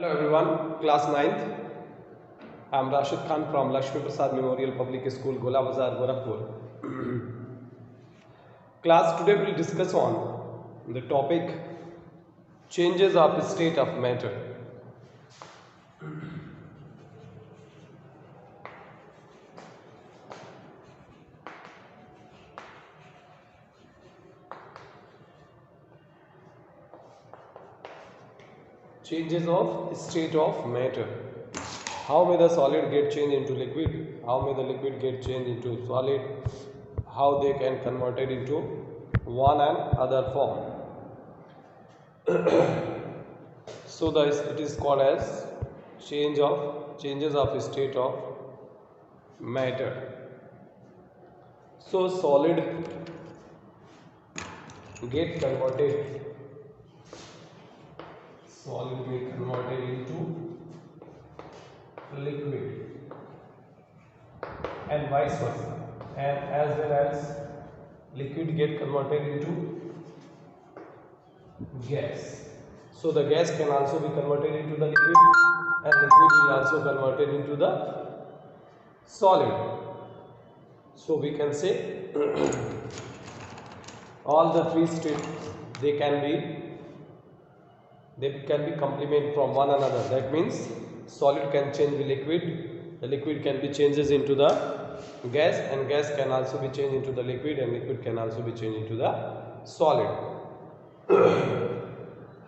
Hello everyone, class 9th. I am Rashid Khan from Lakshmi Prasad Memorial Public School, Gola Bazar, Gorakhpur. Class, today we will discuss on the topic changes of state of matter. Changes of state of matter. How may the solid get changed into liquid? How may the liquid get changed into solid? How they can convert it into one and other form. So it is called as changes of state of matter. So solid get converted into liquid and vice versa, and as well as liquid get converted into gas. So the gas can also be converted into the liquid and liquid will also converted into the solid. So we can say all the three states they can be complement from one another. That means solid can change the liquid can be changes into the gas, and gas can also be changed into the liquid, and liquid can also be changed into the solid.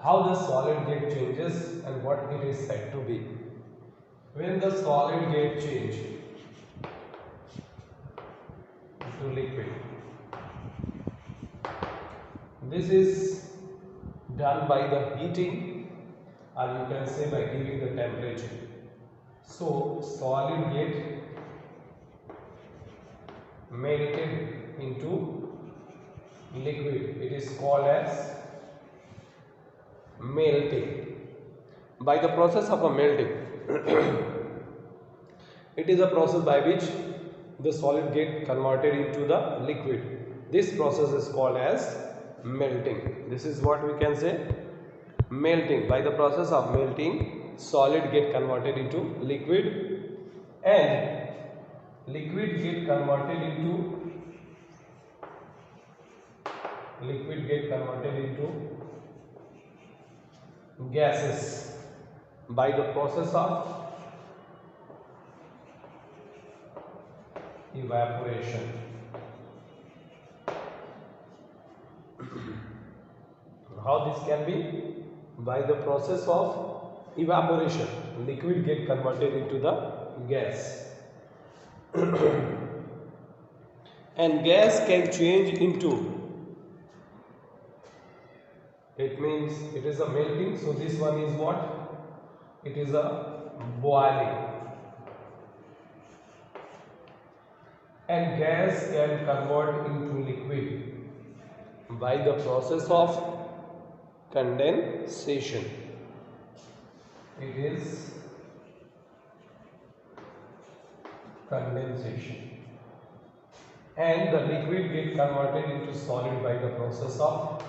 How the solid get changes and what it is said to be. When the solid get changed into liquid, this is done by the heating, or you can say by giving the temperature. So solid get melted into liquid. It is called as melting. By the process of a melting, it is a process by which the solid get converted into the liquid. This process is called as melting. This is what we can say, melting. By the process of melting, solid get converted into liquid, and liquid get converted into gases by the process of evaporation. How this can be? By the process of evaporation, liquid get converted into the gas. And gas can change into, it means it is a melting, so this one is what? It is a boiling. And gas can convert into liquid by the process of condensation. It is condensation. And the liquid get converted into solid by the process of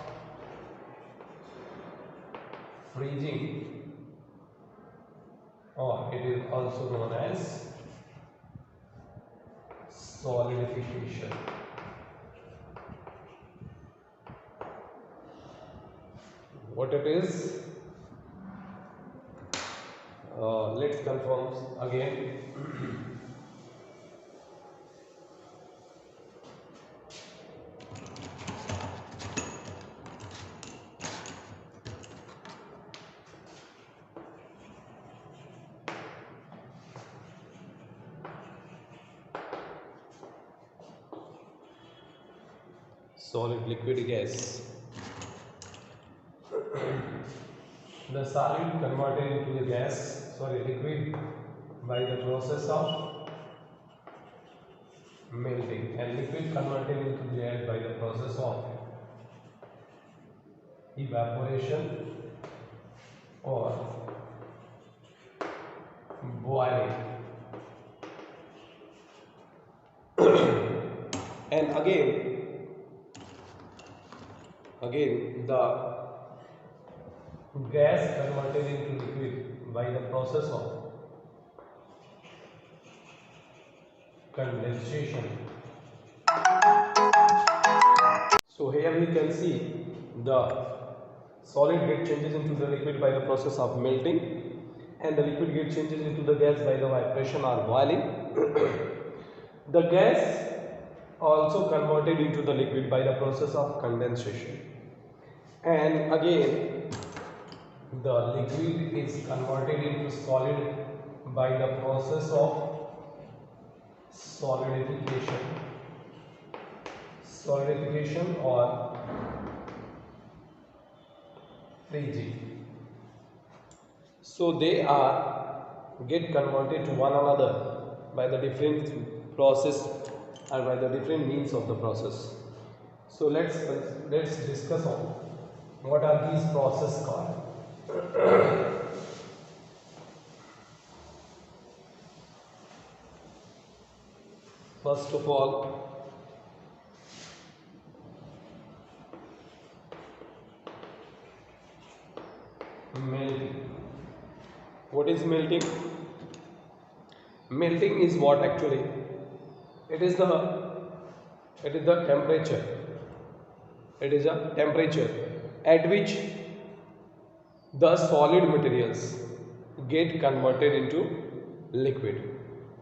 freezing, or it is also known as solidification. What it is? Let's confirm again. Solid, liquid, gas. The solid converted into the liquid by the process of melting, and liquid converted into gas by the process of evaporation or boiling. And again the gas converted into liquid by process of condensation. So here we can see the solid get changes into the liquid by the process of melting, and the liquid get changes into the gas by the evaporation or boiling. The gas also converted into the liquid by the process of condensation, and again the liquid is converted into solid by the process of solidification or freezing. So they are get converted to one another by the different process and by the different means of the process. So let's discuss on what are these processes called. First of all, melting. What is melting? Melting is what actually? It is the temperature. It is a temperature at which the solid materials get converted into liquid.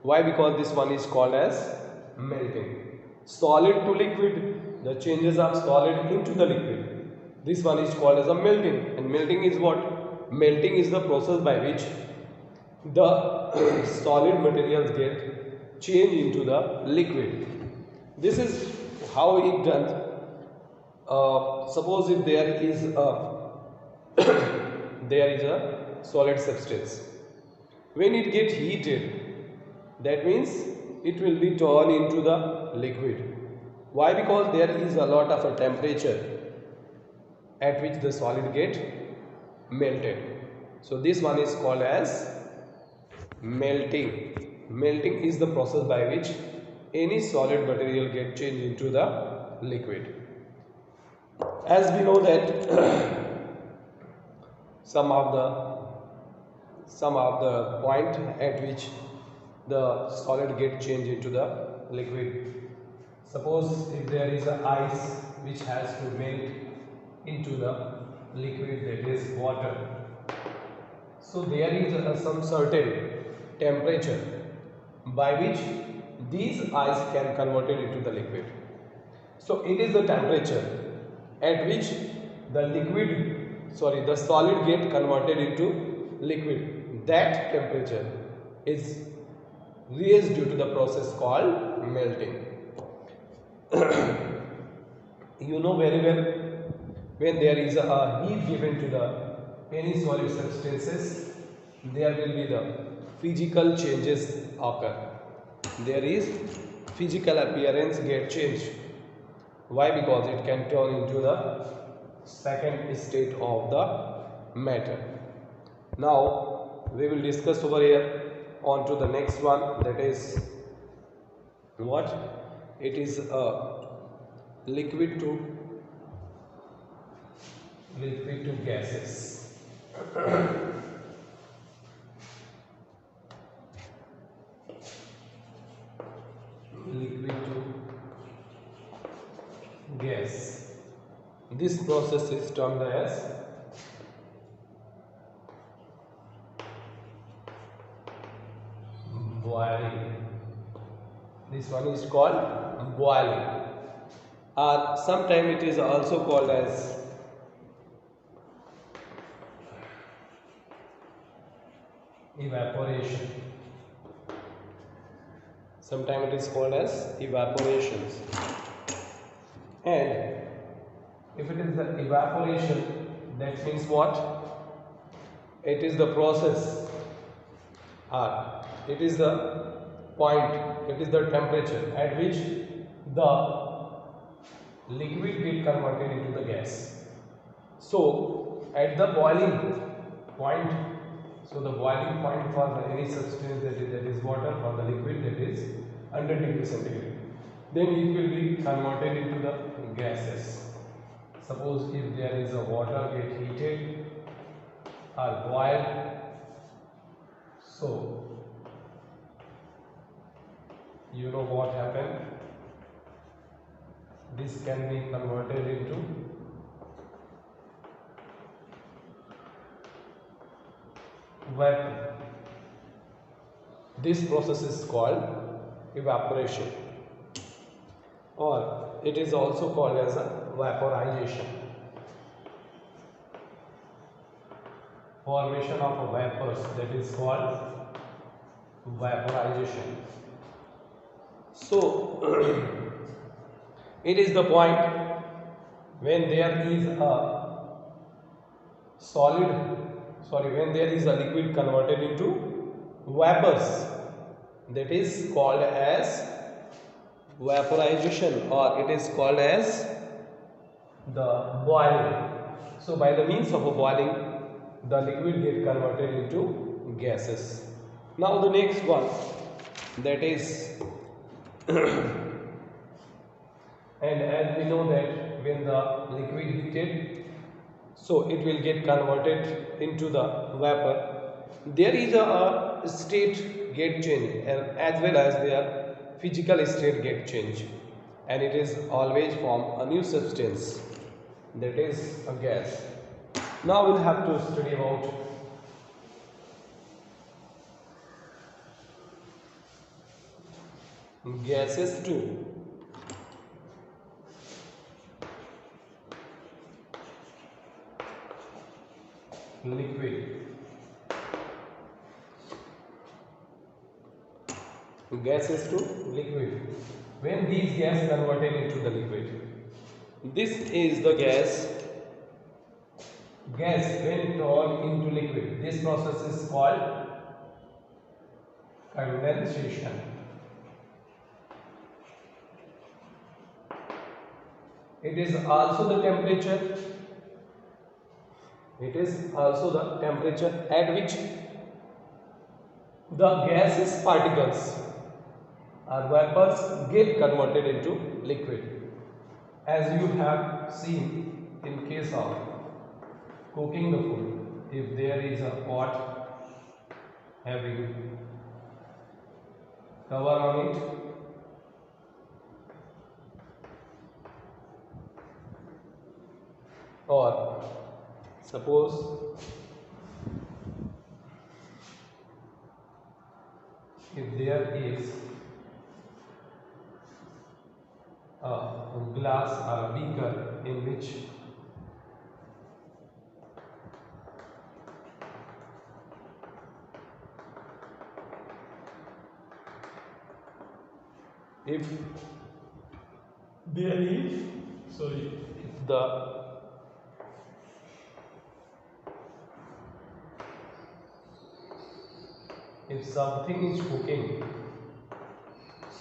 Why? Because this one is called as melting. Solid to liquid, the changes of solid into the liquid. This one is called as a melting. And melting is what? Melting is the process by which the solid materials get changed into the liquid. This is how it done. Suppose if there is a solid substance, when it gets heated, that means it will be turned into the liquid. Why? Because there is a lot of a temperature at which the solid get melted. So this one is called as melting. Melting is the process by which any solid material get changed into the liquid. As we know that some of the point at which the solid get changed into the liquid. Suppose if there is a ice which has to melt into the liquid, that is water. So there is some certain temperature by which these ice can convert it into the liquid. So it is the temperature at which the solid get converted into liquid. That temperature is raised due to the process called melting. You know very well, when there is a heat given to the any solid substances, there will be the physical changes occur. There is physical appearance get changed. Why? Because it can turn into the second state of the matter. Now we will discuss over here on to the next one, that is what? It is a liquid to gases. Liquid to gas. This process is termed as boiling. This one is called boiling, or sometimes it is also called as evaporation. Sometimes it is called as evaporations. And if it is the evaporation, that means what? It is the process, or it is the point, it is the temperature at which the liquid get converted into the gas. So at the boiling point, so the boiling point for any substance that is water, or the liquid that is 100 degrees centigrade, then it will be converted into the gases. Suppose if there is a water get heated or boiled, So you know what happened, this can be converted into vapor. This process is called evaporation, or it is also called as a vaporization. Formation of vapors, that is called vaporization. So it is the point when there is a when there is a liquid converted into vapors, that is called as vaporization, or it is called as the boiling. So by the means of a boiling, the liquid get converted into gases. Now the next one, that is and as we know that when the liquid heated, so it will get converted into the vapor. There is a state get change, and as well as their physical state get change, and it is always form a new substance, that is a gas. Now we'll have to study about gases too. Liquid. Gases to liquid. When these gas converted into the liquid, this is the gas when turned into liquid. This process is called condensation. It is also the temperature. It is also the temperature at which the gaseous particles or vapors get converted into liquid. As you have seen in case of cooking the food, if there is a pot having cover on it, or suppose if there is a glass or a beaker in which if there is if something is cooking,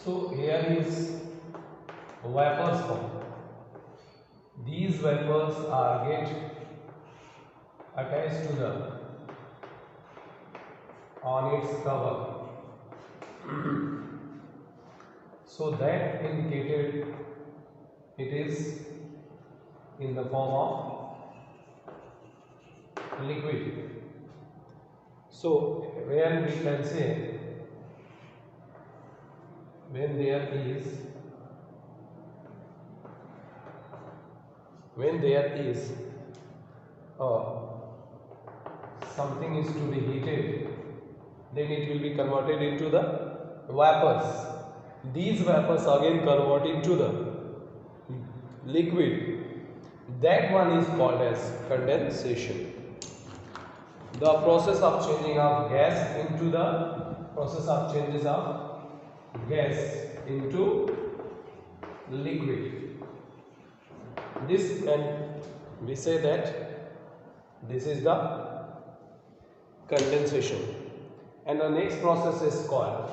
so here is vapors form. These vapors are get attached to the on its cover. So that indicated it is in the form of liquid. So where we can say when there is something is to be heated, then it will be converted into the vapors. These vapors again convert into the liquid. That one is called as condensation. The process of changing of gas into the process of changes of gas into liquid. This, and we say that this is the condensation. And the next process is called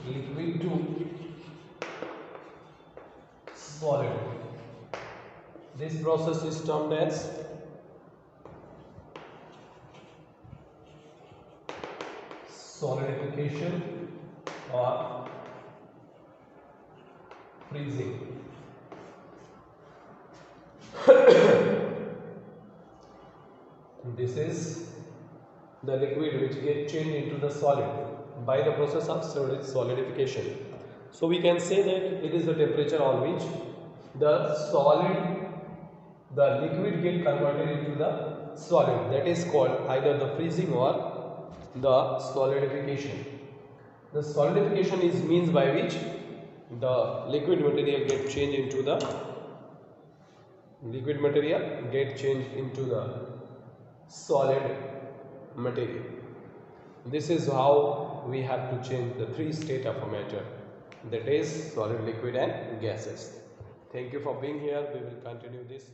liquid to solid. This process is termed as solidification or freezing. This is the liquid which get changed into the solid by the process of solidification. So we can say that it is the temperature on which the liquid get converted into the solid. That is called either the freezing or the solidification. The solidification is means by which the liquid material get changed into the solid material. This is how we have to change the three state of a matter, that is solid, liquid and gases. Thank you for being here. We will continue this